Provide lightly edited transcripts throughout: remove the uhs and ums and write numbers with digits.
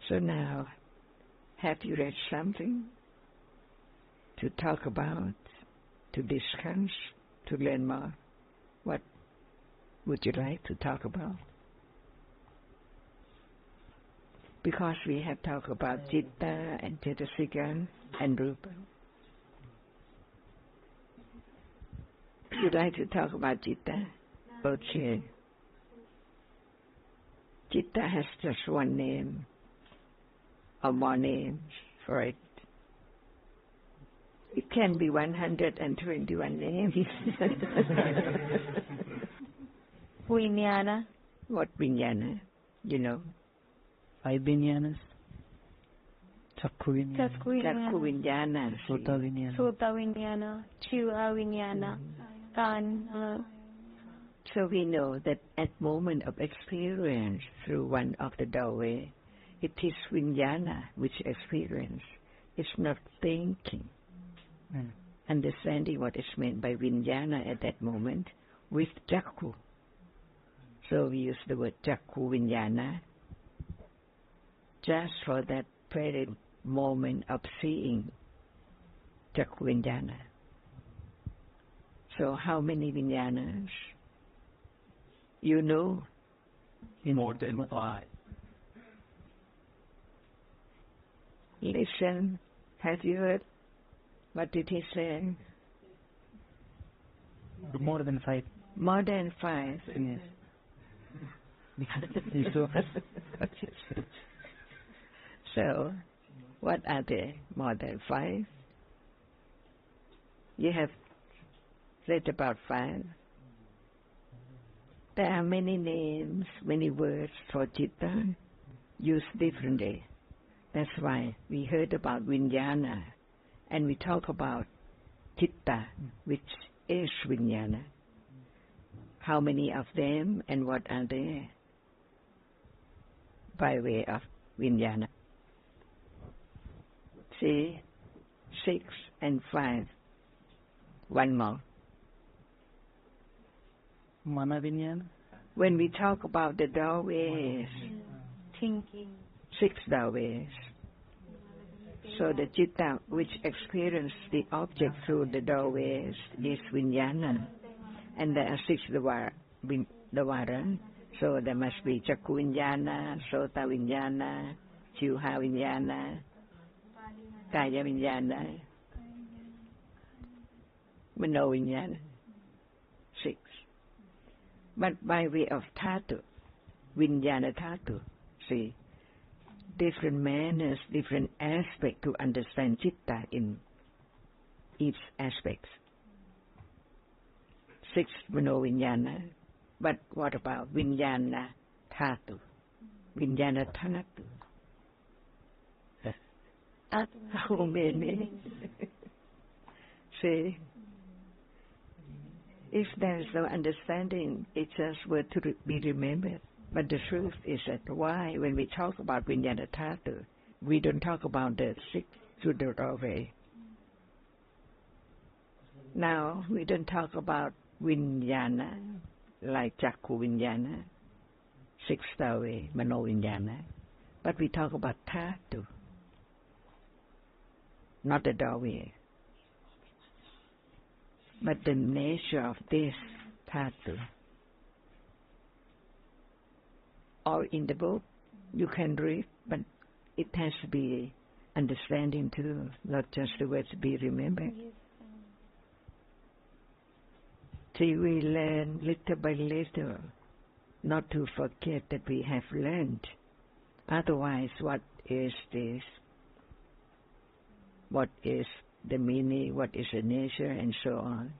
So now, have you read something to talk about, to discuss, to learn more? What would you like to talk about? Because we have talked about Citta and Cetasika and Rupa. You'd like to talk about Citta? Both here. Citta has just one name, or more names for it. It can be 121 names. Viññana. What Viññana? You know? 5 Viññanas. Chakku Viññana. Sota Viññana. Sota Viññana. Chiva Viññana. So we know that at moment of experience through one of the doorway, it is Viññana which experience. It's not thinking. Understanding what is meant by Viññana at that moment with Chakku. So we use the word Chakku Viññana just for that very moment of seeing Chakku Viññana. So how many Viññanas? You know? More than 5. Listen, have you heard? What did he say? More than 5. More than 5. Yes. So, what are they? More than 5? You have read about 5. There are many names, many words for Citta, used differently. That's why we heard about Viññana, and we talk about Citta, which is Viññana. How many of them and what are they? By way of Viññana. See, 6 and 5. One more. Manoviññana. When we talk about the doorways, Thinking. 6 doorways. So the Citta which experience the object through the doorways is Viññana. And there are 6 Dwara. So there must be Chakku Viññana, Sota Viññana, Chiva Viññana, Kaya Viññana, manoviññana. 6. But by way of Dhatu, Viññana Dhatu, see, different manners, different aspects to understand Citta in each aspect. 6 manoviññana. But what about Viññana Dhatu? Viññana Dhatu. How many? See, if there is no understanding, it's just word to be remembered. But the truth is that why, when we talk about Viññana Dhatu, we don't talk about the 6 through the doorway. Now, we don't talk about Viññana, like Chakku Viññana, 6 doorway, manoviññana, but we talk about Dhatu, not the doorway, but the nature of this Dhatu. Or in the book, you can read, but it has to be understanding too, not just the words to be remembered. See, we learn little by little, not to forget that we have learned. Otherwise, what is this? What is the meaning? What is the nature? And so on.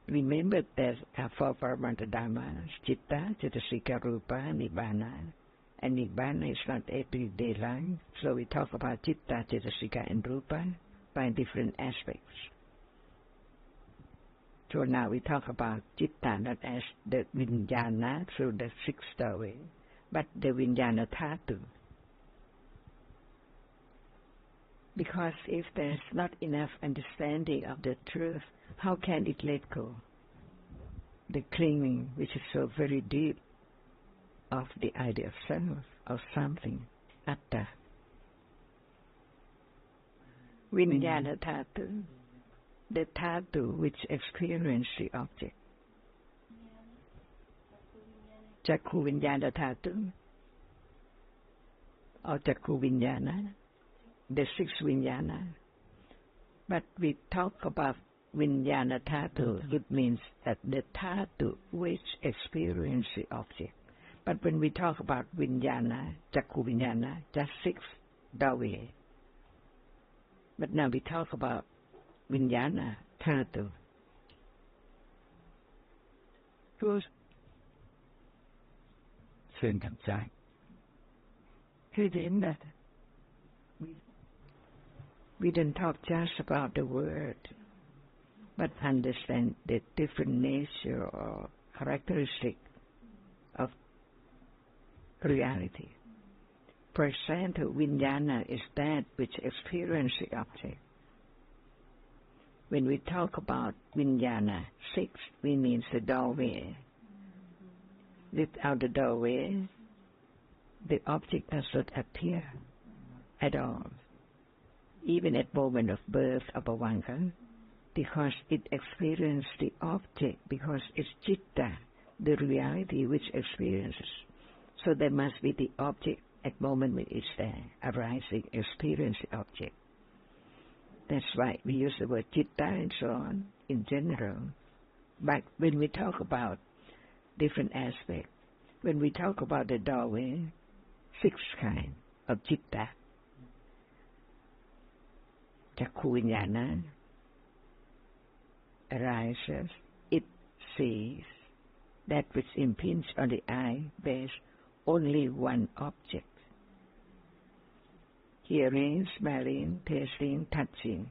Remember that our 4 fundamental Dhammas, Citta, Cetasika, Rupa, Nibbana. And Nibbana is not everyday life, so we talk about Citta, Cetasika, and Rupa by different aspects. So now we talk about Citta not as the Viññana through the 6th doorway, but the Viññana Dhatu. Because if there's not enough understanding of the truth, how can it let go? The clinging, which is so very deep, of the idea of self. of something, atta. Viññana dhatu, the dhatu which experience the object. Chakku viññana dhatu, or chakku viññana, the six viññana. But we talk about viññana dhatu, it means that the dhatu which experience the object. But when we talk about viññana, chakku viññana, just six doorways. But now we talk about viññana dhatu. Xin thẳng trái. Khi đến that, we didn't talk just about the word, but understand the different nature or characteristic of reality. For example, viññana is that which experiences the object. When we talk about viññana, six, we mean the doorway. Without the doorway, the object does not appear at all, even at moment of birth of a Bhavanga, because it experiences the object, because it's citta, the reality which experiences. So there must be the object at moment when it's there, arising, experience the object. That's why we use the word citta and so on in general. But when we talk about different aspects, when we talk about the doorway, six kinds of citta. Chakku viññana arises, it sees that which impinges on the eye bears only one object. Hearing, smelling, tasting, touching,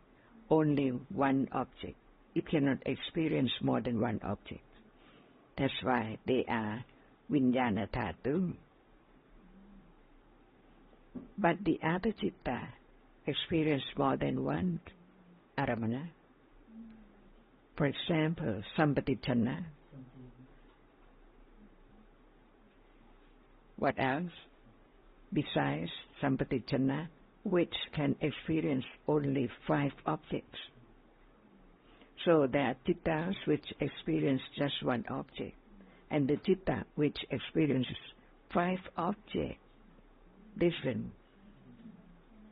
only one object. It cannot experience more than one object. That's why they are viññana dhatu. But the other citta experience more than one aramana. For example, sampatichana. What else? Besides sampatichana, which can experience only five objects. So there are cittas which experience just one object, and the citta which experiences five objects, different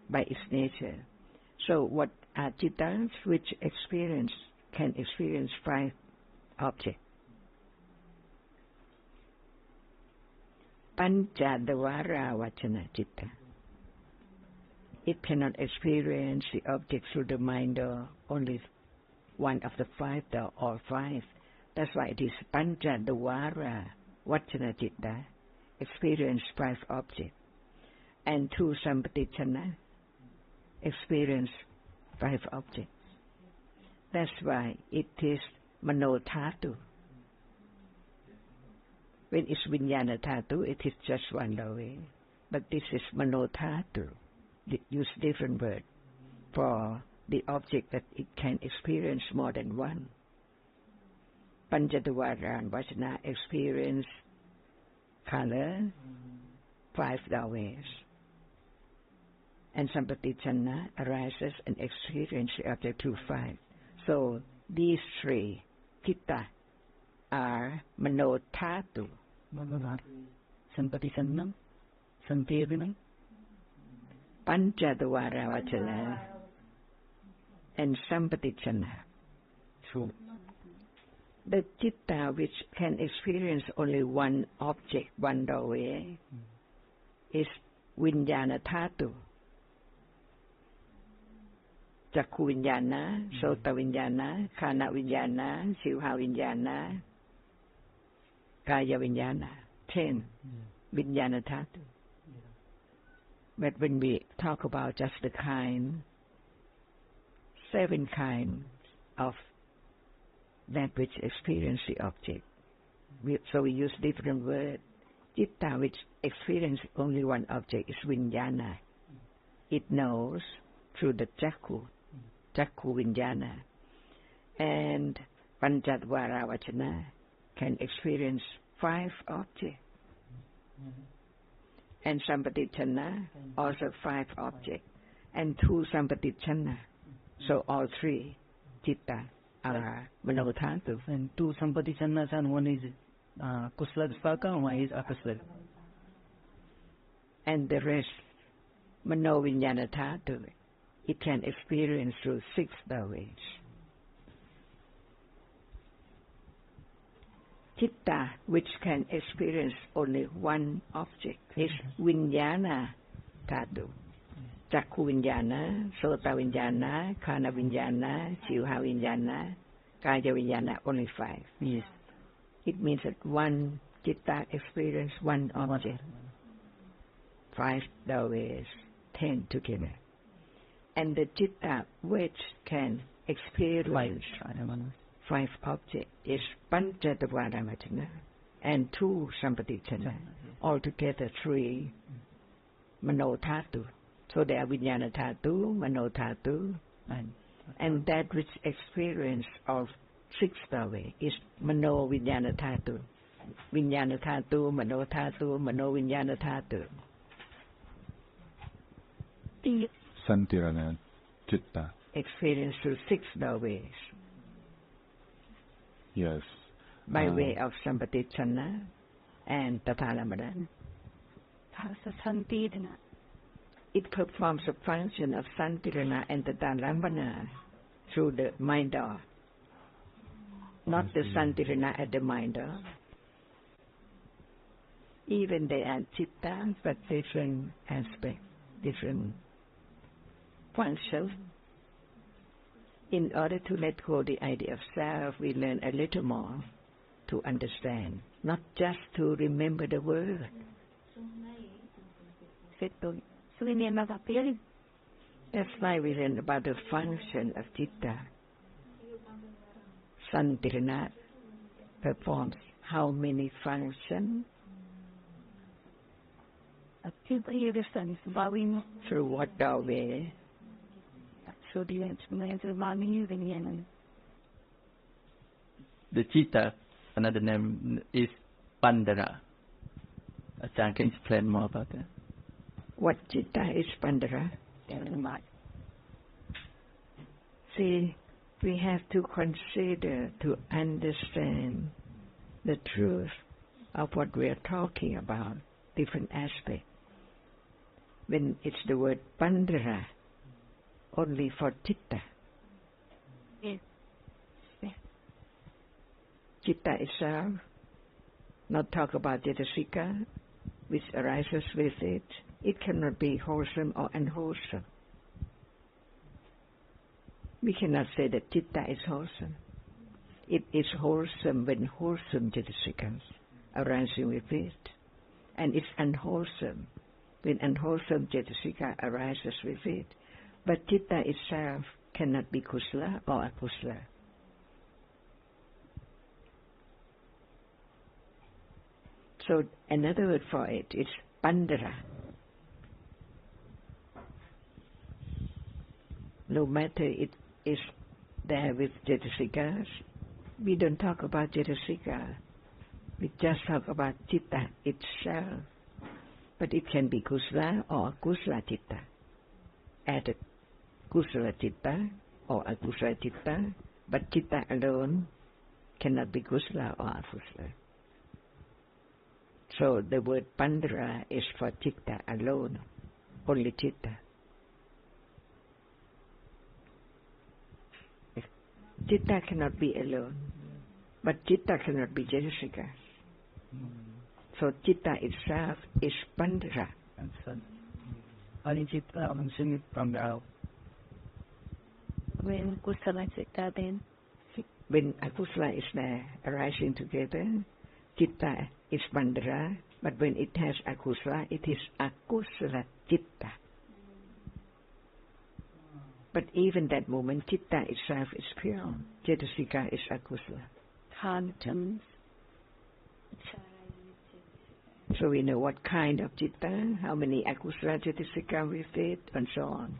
by its nature. So what are cittas which can experience five objects? Panchadvara vachana citta. It cannot experience the object through the mind or only one of the five or all five. That's why it is Panchadvara vachana citta, experience five objects. And through sampatichana, experience five objects. That's why it is mano dhatu. When it's viññana dhatu, it is just one way. But this is mano dhatu. Use different word for the object that it can experience more than one. Panchadvara and vachana experience color, five doorways. And sampatichana arises and experiences the object through five. So these three citta are mano dhatu. Sampatichannam, sampirinam, Panchadvara vachana, and sampatichana. so The citta which can experience only one object, one doorway, is viññana dhatu. Chakku viññana, sota viññana, khana viññana, shivha viññana, kaya viññana. 10 viññana dhatu. But when we talk about just the kind, 7 kinds of that which experience the object. So we use different words. Citta which experience only one object is viññana. It knows through the chakku viññana. And Panchadvara vachana can experience 5 objects. and Sampadichana, also 5 objects, and 2 Sampadichana. So all 3 Citta are Manodhatu. And 2 Sampadichana, and one is Kusala Vipaka, and one is Akusala. And the rest, manoviññana dhatu, it can experience through 6 ways. Citta, which can experience only one object, is Viññana dhatu. Chakku Viññana, Sota Viññana, Khana Viññana, Jivha Viññana, Kaya Viññana, only 5. Yes. It means that one Citta experience one object. 5 ways, 10 together. And the Citta which can experience 5 objects is Panchadavaramatana and 2 Sampadichana. Altogether 3 Manodhatu. So they are Viññana dhatu, Manodhatu, and that which experience of 6 ways is manoviññana dhatu. Viññana dhatu, Manodhatu, manoviññana dhatu. Santirana Citta. Experience through 6 ways. Yes. By way of Sampadichana and Tathalamada. It performs a function of Santirana and Tathalamana through the mind door. Not the Santirana at the mind door. Even they are Citta, but different aspects, different functions. In order to let go the idea of self, we learn a little more to understand, not just to remember the word. That's why we learn about the function of Citta. Santirana performs how many functions? Through what way? The Citta, another name is Pandara. Ajahn, can you explain more about that? What Citta is Pandara? See, we have to consider, to understand the truth of what we are talking about, different aspects. When it's the word Pandara, only for Citta. Yes. Citta itself, not talk about Cetasika, which arises with it. It cannot be wholesome or unwholesome. We cannot say that Citta is wholesome. It is wholesome when wholesome Cetasikas arising with it, and it's unwholesome when unwholesome Cetasika arises with it. But Citta itself cannot be kusala or akusala. So another word for it is Pandara. No matter it is there with Cetasikas, we don't talk about Cetasika. We just talk about Citta itself. But it can be kusala or akusala Citta. Added kusala Citta or akusala Citta, but Citta alone cannot be kusala or akusala. So the word Pandara is for Citta alone, only Citta. Citta cannot be alone, but Citta cannot be Cetasika. So Citta itself is Pandara. Only Citta functioning from the out. When kusala Citta then? When akusala is there, arising together, Citta is Pandara, but when it has akusala, it is akusala Citta. But even that moment, Citta itself is pure. Cetasika is akusala. So we know what kind of Citta, how many akusala Cetasika with it, and so on.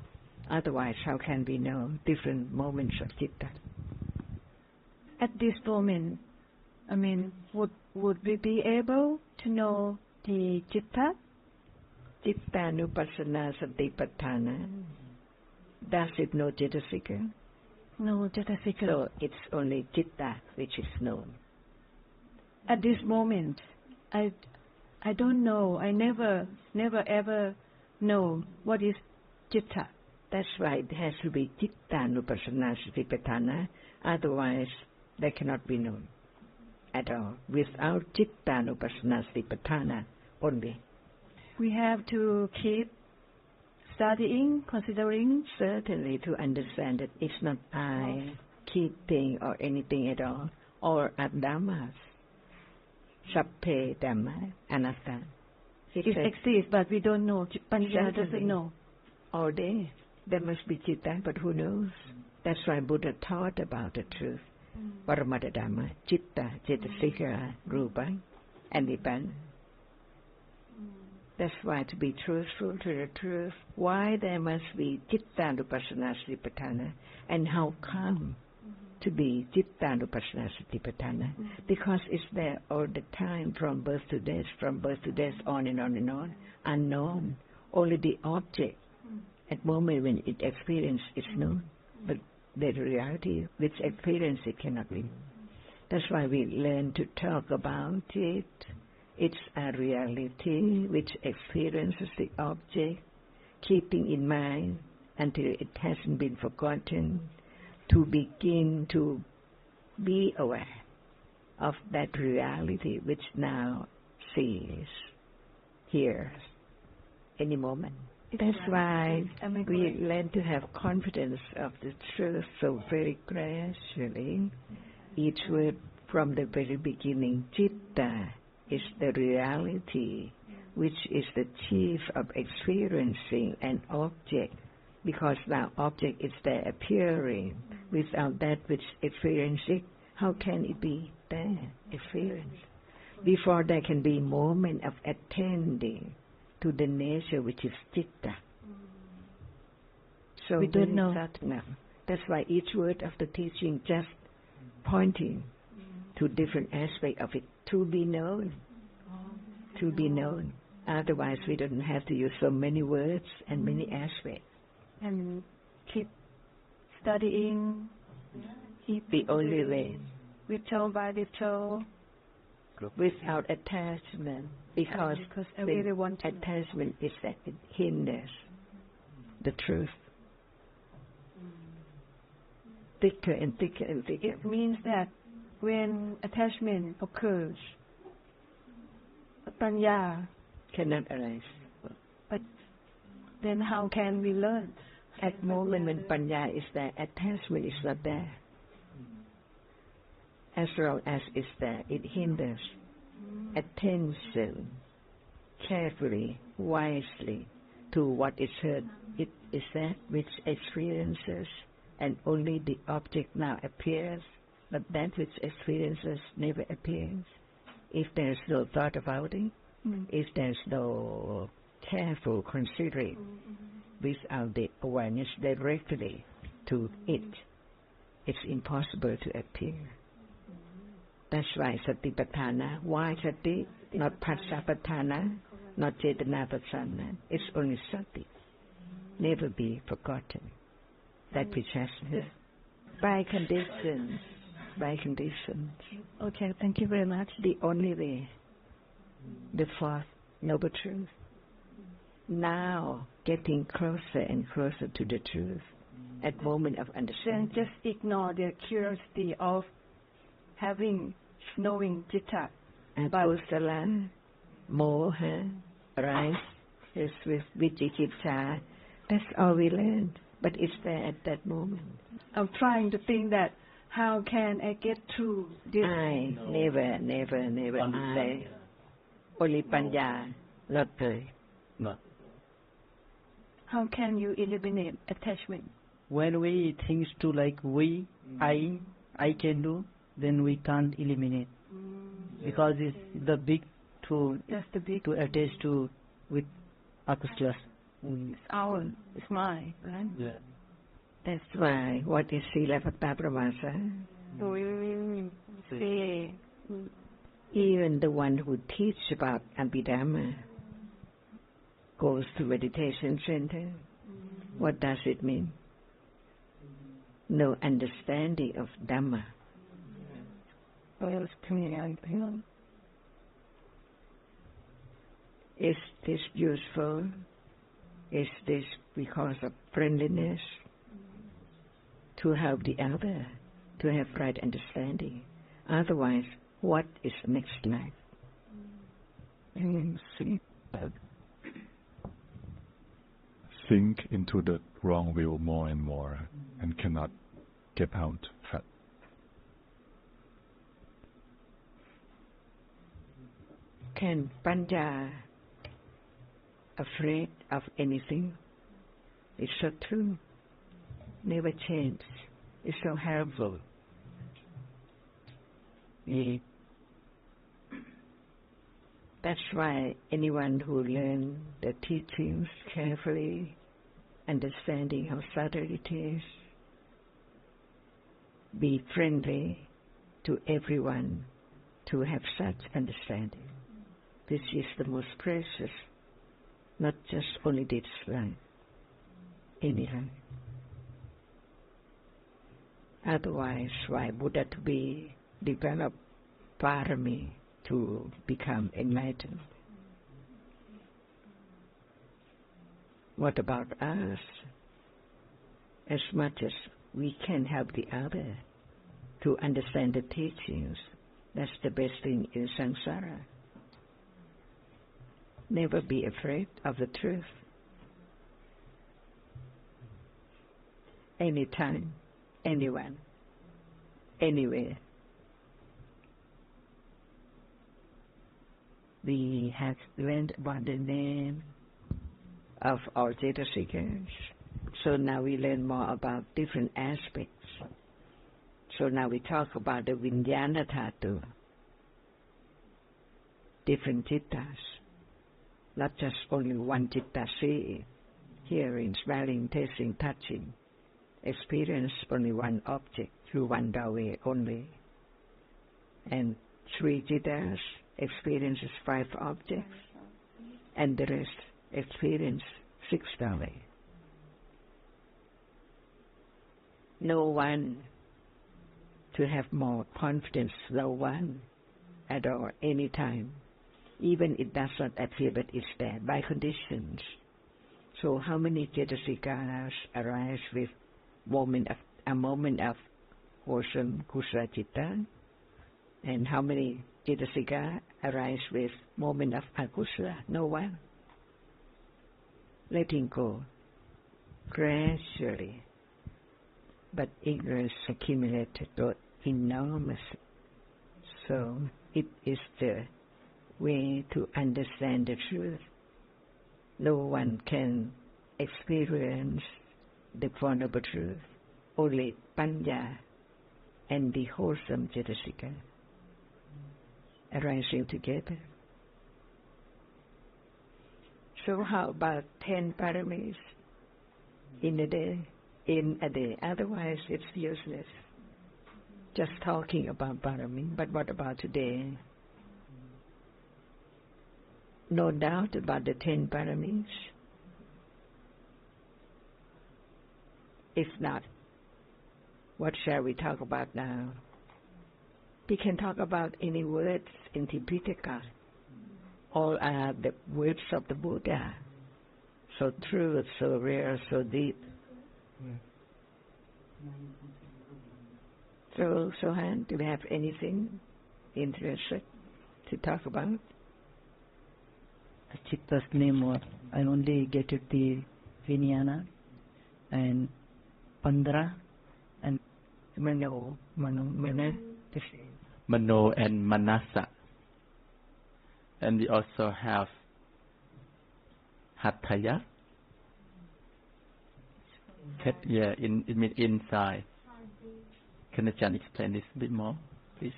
Otherwise, how can we know different moments of Citta? At this moment, would we be able to know the Citta? Cittanupassana Satipatthana. Does it know Cetasika? No Cetasika. So it's only Citta which is known. At this moment, I don't know. I never ever know what is Citta. That's why it has to be Cittanupassana Satipatthana. Otherwise, they cannot be known at all. Without Cittanupassana Satipatthana only. We have to keep studying, considering. Certainly to understand that it's not I, keeping or anything at all, or at Dhammas. Sapphe Dhamma, Anatta. It exists, but we don't know. Panya doesn't know. All day, there must be Citta, but who knows? That's why Buddha taught about the truth. Paramata Dhamma, Citta, Cetasika, Rupa, and Nibbana. That's why to be truthful to the truth, why there must be Cittanupassana Satipatthana, and how come to be Cittanupassana Satipatthana? Because it's there all the time, from birth to death, on and on and on, unknown. Only the object, at moment when it experiences, is known, but the reality which experience it cannot be. That's why we learn to talk about it. It's a reality which experiences the object, keeping in mind until it hasn't been forgotten, to begin to be aware of that reality which now sees, hears, any moment. That's why we learn to have confidence of the truth so very gradually. Each word from the very beginning, Citta, is the reality which is the chief of experiencing an object, because now object is there appearing. Without that which experiencing, how can it be there, experience? Before there can be moment of attending to the nature which is Citta. So we don't know. That's why each word of the teaching just pointing to different aspects of it, to be known. To be known. Otherwise we don't have to use so many words and many aspects. And keep studying. Keep the only way. Little by little. Without attachment. Because I really want to attachment is that it hinders the truth. Thicker and thicker and thicker. It means that when attachment occurs, Panya cannot arise. But then how can we learn? At moment when Panya is there, attachment is not there. As long as it's there, it hinders attention carefully, wisely to what is heard. It is that which experiences, and only the object now appears, but that which experiences never appears. If there is no thought about it, if there is no careful considering, without the awareness directly to it, it's impossible to appear. That's why Satipatthana. Why Sati? Not Passapatthana, not Cetanapassana. It's only Sati. Never be forgotten. That which has by conditions. By conditions. Okay, thank you very much. The only way. The fourth noble truth. Now getting closer and closer to the truth. At moment of understanding. Then just ignore the curiosity of knowing Citta. Kusala, moha, rise, is with Vicikicca. That's all we learned. But it's there at that moment. I'm trying to think that how can I get through this? Never. I. Only Panya, not the. No. How can you eliminate attachment? When we think to like we, I can do, then we can't eliminate. Because it's the big to attach to with akuslas. It's ours, it's mine, right? Yeah. That's why what is Silapatta Pramasa? So we say, even the one who teaches about Abhidhamma goes to meditation center. What does it mean? No understanding of Dhamma. Is this useful? Is this because of friendliness? To help the other, to have right understanding. Otherwise, what is next life? Sink into the wrong view more and more and cannot get out fast. Can Panya afraid of anything? It's so true. Never change. It's so helpful. That's why anyone who learns the teachings carefully, understanding how subtle it is, be friendly to everyone to have such understanding. This is the most precious, not just only this life, any life. Otherwise, why Buddha to be develop parami to become enlightened? What about us? As much as we can help the other to understand the teachings, that's the best thing in samsara. Never be afraid of the truth. Anytime, anyone, anywhere. We have learned about the name of our Theta seekers. So now we learn more about different aspects. So now we talk about the Viññana Dhatu, different Cittas, not just only one Citta seeing, hearing, smelling, tasting, touching, experience only one object through one doorway only. And 3 Cittas experiences 5 objects, and the rest experience 6 doorways. No one to have more confidence, no one at all, any time. Even it does not appear, but it's there by conditions. So how many Cetasikas arise with a moment of wholesome kusala citta, and how many Cetasika arise with moment of akusala? No one. Letting go gradually, but ignorance accumulated enormous. So it is the way to understand the truth. No one can experience the vulnerable truth. Only Panya and the wholesome Cetasika arising together. So how about 10 paramis in a day? Otherwise it's useless. Just talking about parami. But what about today? No doubt about the 10 paramis. If not, what shall we talk about now? We can talk about any words in Tipitaka. All are the words of the Buddha. So true, so rare, so deep. So, Sohan, do we have anything interesting to talk about? Cittas name was, I only get it the Viññana and Pandra and Mano and manasa. And we also have hataya. Yeah, it means inside. Can Ajahn explain this a bit more, please?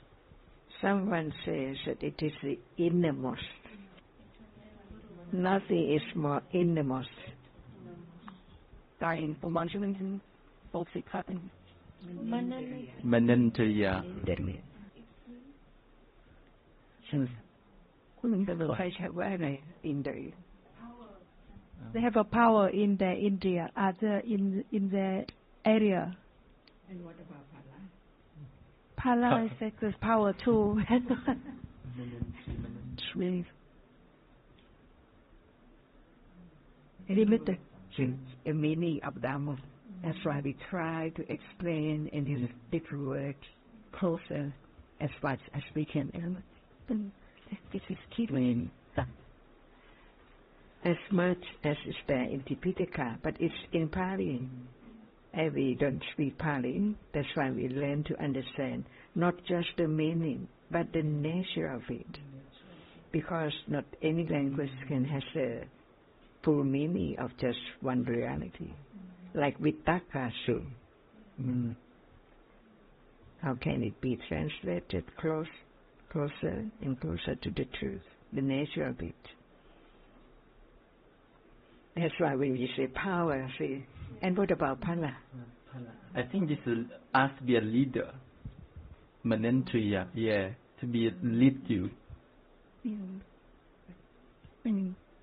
Someone says that it is the innermost. Nothing is more innermost. Manantariya. They have a power in the India, in the area. And what about Pala? Pala is like this power too. Three. Limited. The meaning of Dhamma. That's why we try to explain in these different words closer as much as we can. This is keeping as much as is there in Tipitaka, but it's in Pali. And we don't speak Pali, that's why we learn to understand not just the meaning, but the nature of it. Because not any language can have the full meaning of just one reality. Like Vittakasu. How can it be translated closer and closer to the truth, the nature of it? That's why when we say power, see. And what about Pala? I think this will ask to be a leader. Manentriya, to be lead you.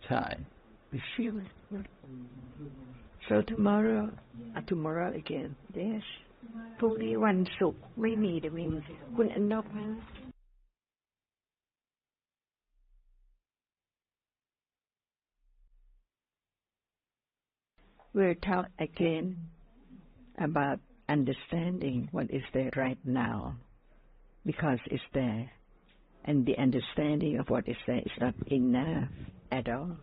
Chai. We feel it. So tomorrow again, yes. พรุ่งนี้วันศุกร์ไม่มีเดี๋ยวมีคุณอนนบฮะ We'll talk again about understanding what is there right now, because it's there, and the understanding of what is there is not enough at all.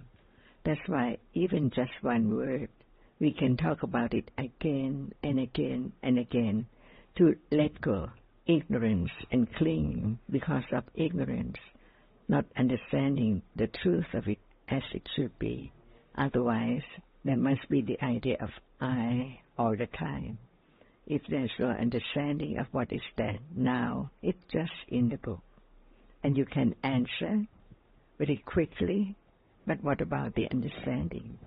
That's why even just one word, we can talk about it again and again and again to let go ignorance and cling because of ignorance, not understanding the truth of it as it should be. Otherwise, there must be the idea of I all the time. If there's no understanding of what is there now, it's just in the book. And you can answer very quickly, but what about the understanding?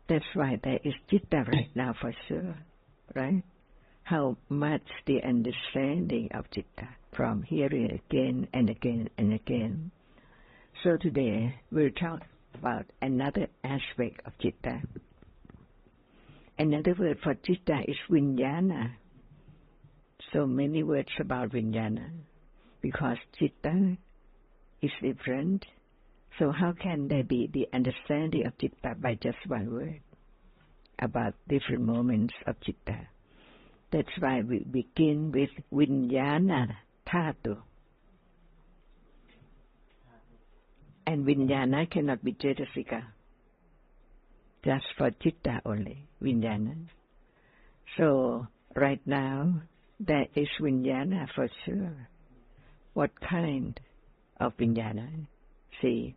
That's why there is Citta right now for sure, right? How much the understanding of Citta from hearing again and again and again. So today we'll talk about another aspect of Citta. Another word for Citta is Viññana. So many words about Viññana, because Citta is different. So how can there be the understanding of Citta by just one word about different moments of Citta? That's why we begin with Viññana Dhatu. And Viññana cannot be Cetasika, just for Citta only, Viññana. So right now there is Viññana for sure. What kind of Viññana? See,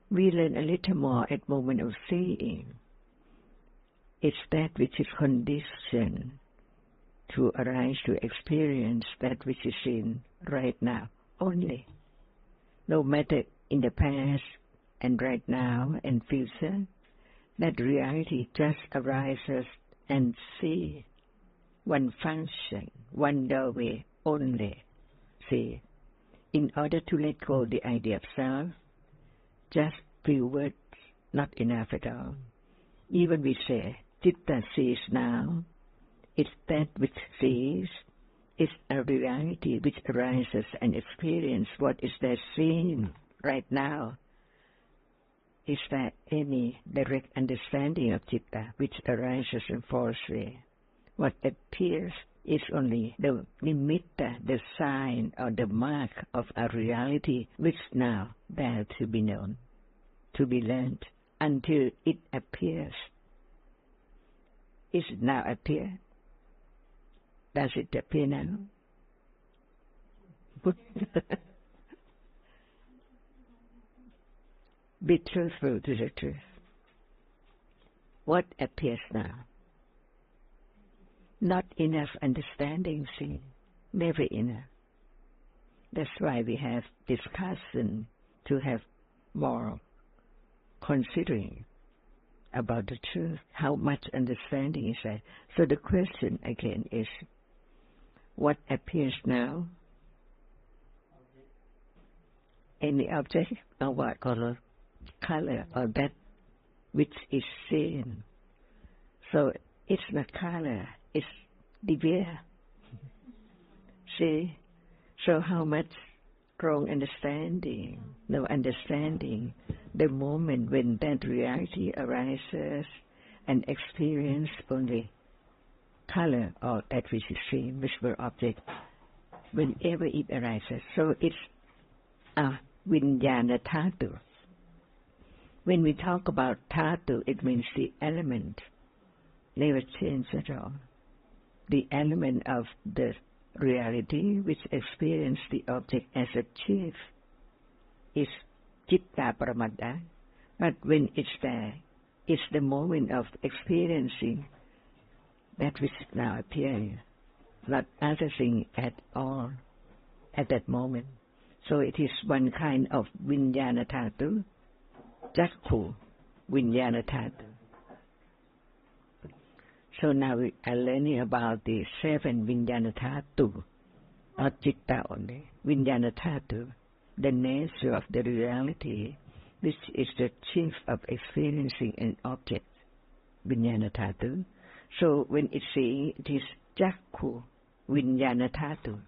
we learn a little more at moment of seeing. It's that which is conditioned to arise to experience that which is seen right now only. No matter in the past and right now and future, that reality just arises and see one function, one doorway only. See, in order to let go the idea of self, just few words, not enough at all. Even we say, Citta sees now, it's that which sees, it's a reality which arises and experiences what is there seen right now. Is there any direct understanding of Citta which arises and falls away? What appears is only the nimitta, the sign or the mark of a reality which now there to be known, to be learned, until it appears. Is it now appear? Does it appear now? Be truthful to the truth. What appears now? Not enough understanding, see, never enough. That's why we have discussion to have more considering about the truth, how much understanding is there. So the question again is, what appears now? Any object or what? Color or that which is seen. So it's not color, it's divya. See? So how much strong understanding, no understanding, the moment when that reality arises and experience only color or that which is seen, visible object, whenever it arises. So it's a Viññana Dhatu. When we talk about Dhatu, it means the element, never change at all. The element of the reality which experience the object as a chief is Citta Paramadda, but when it's there, it's the moment of experiencing that which is now appearing, not other thing at all at that moment. So it is one kind of Viññana Dhatu, Jakkhu Viññana Dhatu. So now we are learning about the 7 Viññana Dhatu, not Citta only. Viññana Dhatu, the nature of the reality, which is the chief of experiencing an object, Viññana Dhatu. So when it's seeing, it is Jakkhu Viññana Dhatu.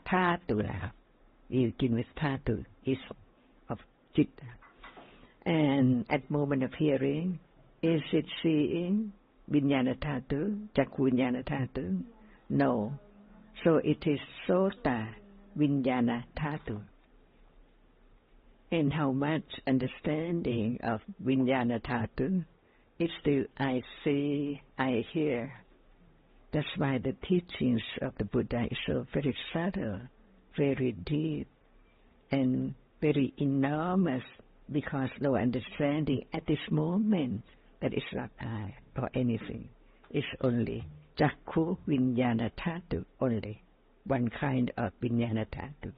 Dhatu lah. You begin with Dhatu, is of Citta. And at moment of hearing, is it seeing Viññana Dhatu, Jakkhu Viññana Dhatu? No. So it is Sota Viññana Dhatu. And how much understanding of Viññana Dhatu? It's the I see, I hear. That's why the teachings of the Buddha is so very subtle, very deep, and very enormous, because no understanding at this moment that it's not I or anything. It's only Jakkhu Viññana Dhatu, only one kind of Viññana Dhatu.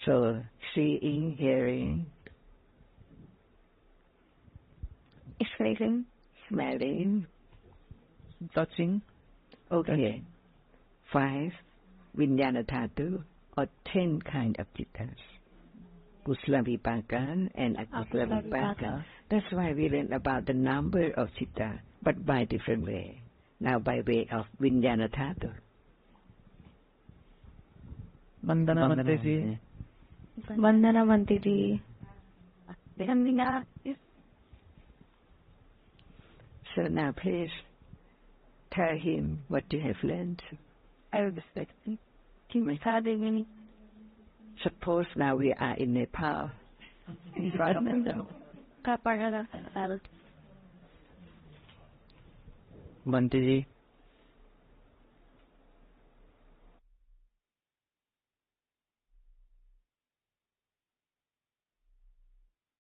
So seeing, hearing, smelling, touching. Okay. 5 Viññana Dhatu, or 10 kind of Cittas. Kusala Vipaka and Akusala Vipaka. That's why we learn about the number of Citta, but by different way. Now by way of Viññana Dhatu. Vandana Mantiji. Vandana Mantiji. So now please tell him what you have learned. I will respect him. Suppose now we are in Nepal. Bhantiji,